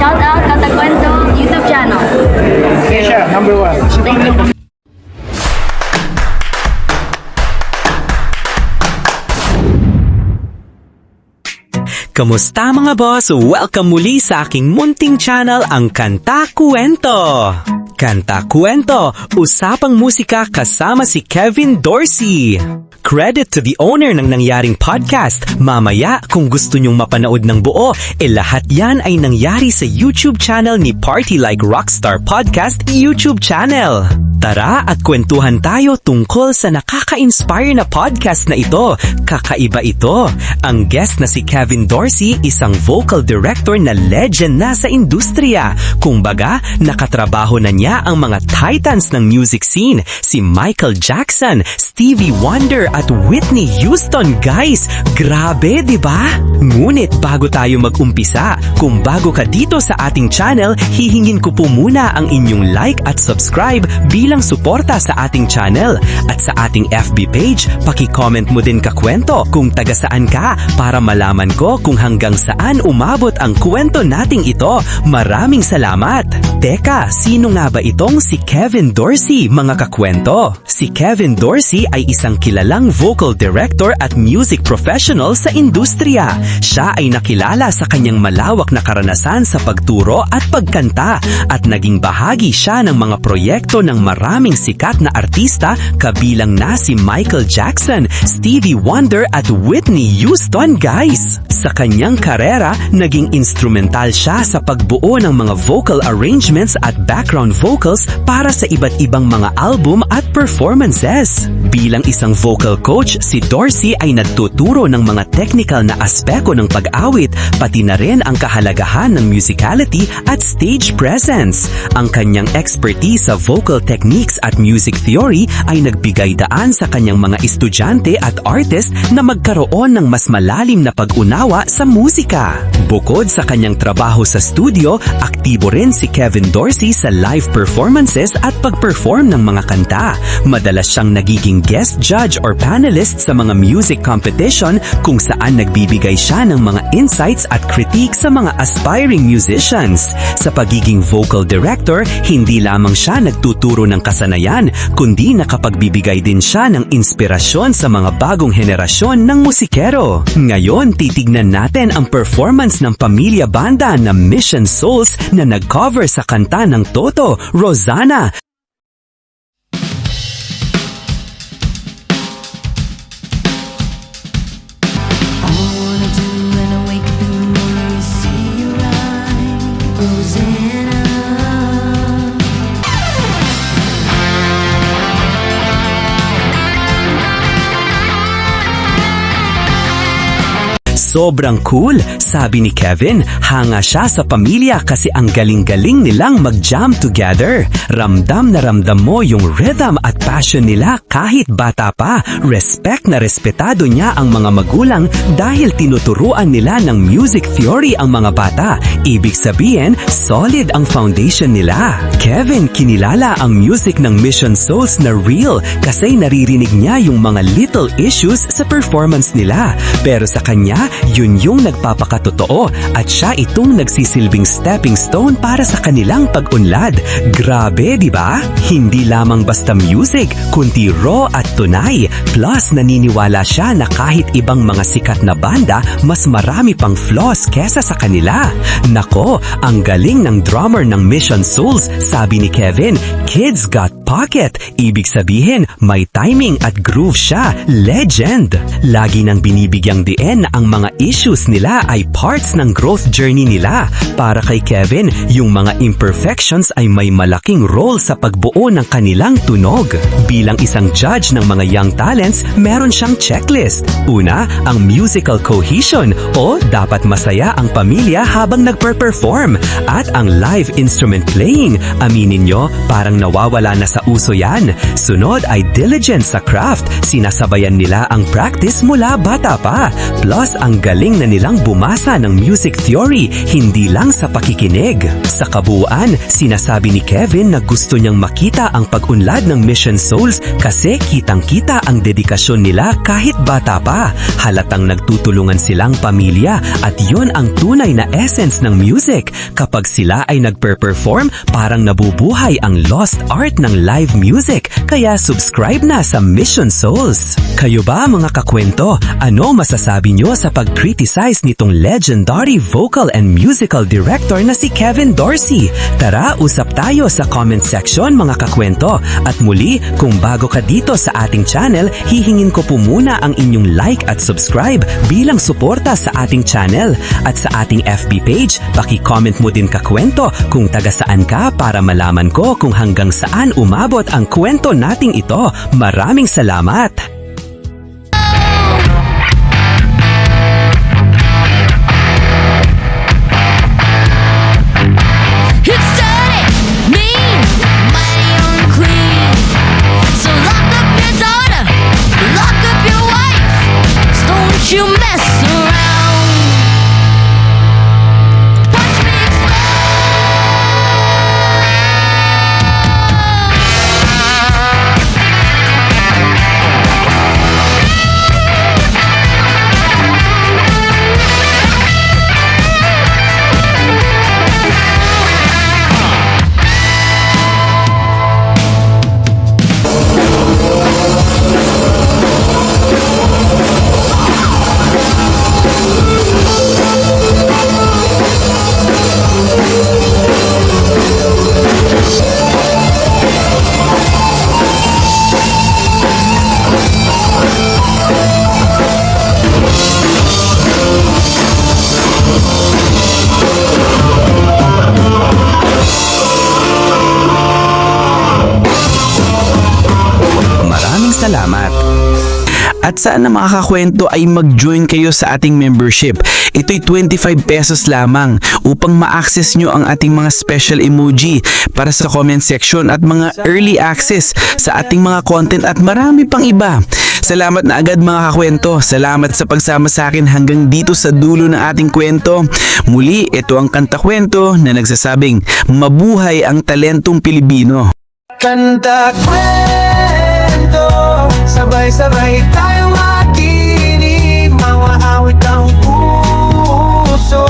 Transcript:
Shout out Katakwento YouTube channel. Asia, number 1. Thank you. Kamusta mga boss? Welcome muli sa aking munting channel, ang Kanta Kuwento. Kanta Kuwento, usapang musika kasama si Kevin Dorsey. Credit to the owner ng nangyaring podcast. Mamaya, kung gusto nyong mapanood ng buo, lahat yan ay nangyari sa YouTube channel ni Party Like Rockstar Podcast YouTube channel. Tara at kwentuhan tayo tungkol sa nakaka-inspire na podcast na ito. Kakaiba ito. Ang guest na si Kevin Dorsey, isang vocal director na legend na sa industriya. Kumbaga, nakatrabaho na niya ang mga titans ng music scene, si Michael Jackson, Stevie Wonder at Whitney Houston, guys. Grabe, di ba? Ngunit bago tayo mag-umpisa, kung bago ka dito sa ating channel, hihingin ko po muna ang inyong like at subscribe bilang suporta sa ating channel. At sa ating FB page, paki-comment mo din kakwento kung taga saan ka para malaman ko kung hanggang saan umabot ang kwento nating ito. Maraming salamat! Teka, sino nga ba itong si Kevin Dorsey, mga kakwento? Si Kevin Dorsey ay isang kilalang vocal director at music professional sa industriya. Siya ay nakilala sa kanyang malawak na karanasan sa pagturo at pagkanta at naging bahagi siya ng mga proyekto ng maraming sikat na artista kabilang na si Michael Jackson, Stevie Wonder at Whitney Houston, guys. Sa kanyang karera, naging instrumental siya sa pagbuo ng mga vocal arrangements at background vocals para sa iba't ibang mga album at performances. Bilang isang vocal coach, si Dorsey ay nagtuturo ng mga technical na aspekto ng pag-awit, pati na rin ang kahalagahan ng musicality at stage presence. Ang kanyang expertise sa vocal techniques at music theory ay nagbigay daan sa kanyang mga estudyante at artist na magkaroon ng mas malalim na pag-unawa sa musika. Bukod sa kanyang trabaho sa studio, aktibo rin si Kevin Dorsey sa live performances at pag-perform ng mga kanta. Madalas siyang nagiging guest judge or panelist sa mga music competition kung saan nagbibigay siya ng mga insights at critique sa mga aspiring musicians. Sa pagiging vocal director, hindi lamang siya nagtuturo ng kasanayan, kundi nakapagbibigay din siya ng inspirasyon sa mga bagong henerasyon ng musikero. Ngayon, titignan natin ang performance ng pamilya banda na Mission Souls na nag-cover sa kanta ng Toto, Rosanna. Sobrang cool, sabi ni Kevin. Hanga siya sa pamilya kasi ang galing-galing nilang mag-jam together. Ramdam na ramdam mo yung rhythm at passion nila kahit bata pa. Respect na respetado niya ang mga magulang dahil tinuturuan nila ng music theory ang mga bata. Ibig sabihin, solid ang foundation nila. Kevin kinilala ang music ng Mission Souls na real kasi naririnig niya yung mga little issues sa performance nila. Pero sa kanya, yun yung nagpapakatotoo at siya itong nagsisilbing stepping stone para sa kanilang pag-unlad. Grabe, di ba? Hindi lamang basta music, kundi raw at tunay. Plus, naniniwala siya na kahit ibang mga sikat na banda, mas marami pang flaws kesa sa kanila. Nako, ang galing ng drummer ng Mission Souls, sabi ni Kevin, kids got pocket. Ibig sabihin, may timing at groove siya. Legend! Lagi nang binibigyang diin na ang mga issues nila ay parts ng growth journey nila. Para kay Kevin, yung mga imperfections ay may malaking role sa pagbuo ng kanilang tunog. Bilang isang judge ng mga young talents, meron siyang checklist. Una, ang musical cohesion o dapat masaya ang pamilya habang nagper-perform. At ang live instrument playing. Aminin nyo, parang nawawala na sa uso yan. Sunod ay diligence sa craft. Sinasabayan nila ang practice mula bata pa. Plus, ang Ang galing na nilang bumasa ng music theory, hindi lang sa pakikinig. Sa kabuuan, sinasabi ni Kevin na gusto niyang makita ang pag-unlad ng Mission Souls kasi kitang-kita ang dedikasyon nila kahit bata pa. Halatang nagtutulungan silang pamilya at yun ang tunay na essence ng music. Kapag sila ay nagper-perform, parang nabubuhay ang lost art ng live music. Kaya subscribe na sa Mission Souls. Kayo ba mga kakwento? Ano masasabi nyo sa pag-criticize nitong legendary vocal and musical director na si Kevin Dorsey? Tara, usap tayo sa comment section mga kakwento. At muli, kung bago ka dito sa ating channel, hihingin ko po muna ang inyong like at subscribe bilang suporta sa ating channel. At sa ating FB page, paki-comment mo din kakwento kung taga saan ka para malaman ko kung hanggang saan umabot ang kwento nating ito. Maraming salamat! It's dirty, mean, mighty unclean. So lock up your daughter, lock up your wife. Don't you mess around. Watch me Maraming salamat! At sana mga kakwento ay mag-join kayo sa ating membership. Ito'y 25 pesos lamang upang ma-access nyo ang ating mga special emoji para sa comment section at mga early access sa ating mga content at marami pang iba. Salamat na agad mga kakwento. Salamat sa pagsama sa akin hanggang dito sa dulo ng ating kwento. Muli, ito ang Kanta Kwento na nagsasabing mabuhay ang talentong Pilipino. Kanta kwento, sabay-sabay tayong makinig, mga awit ang puso.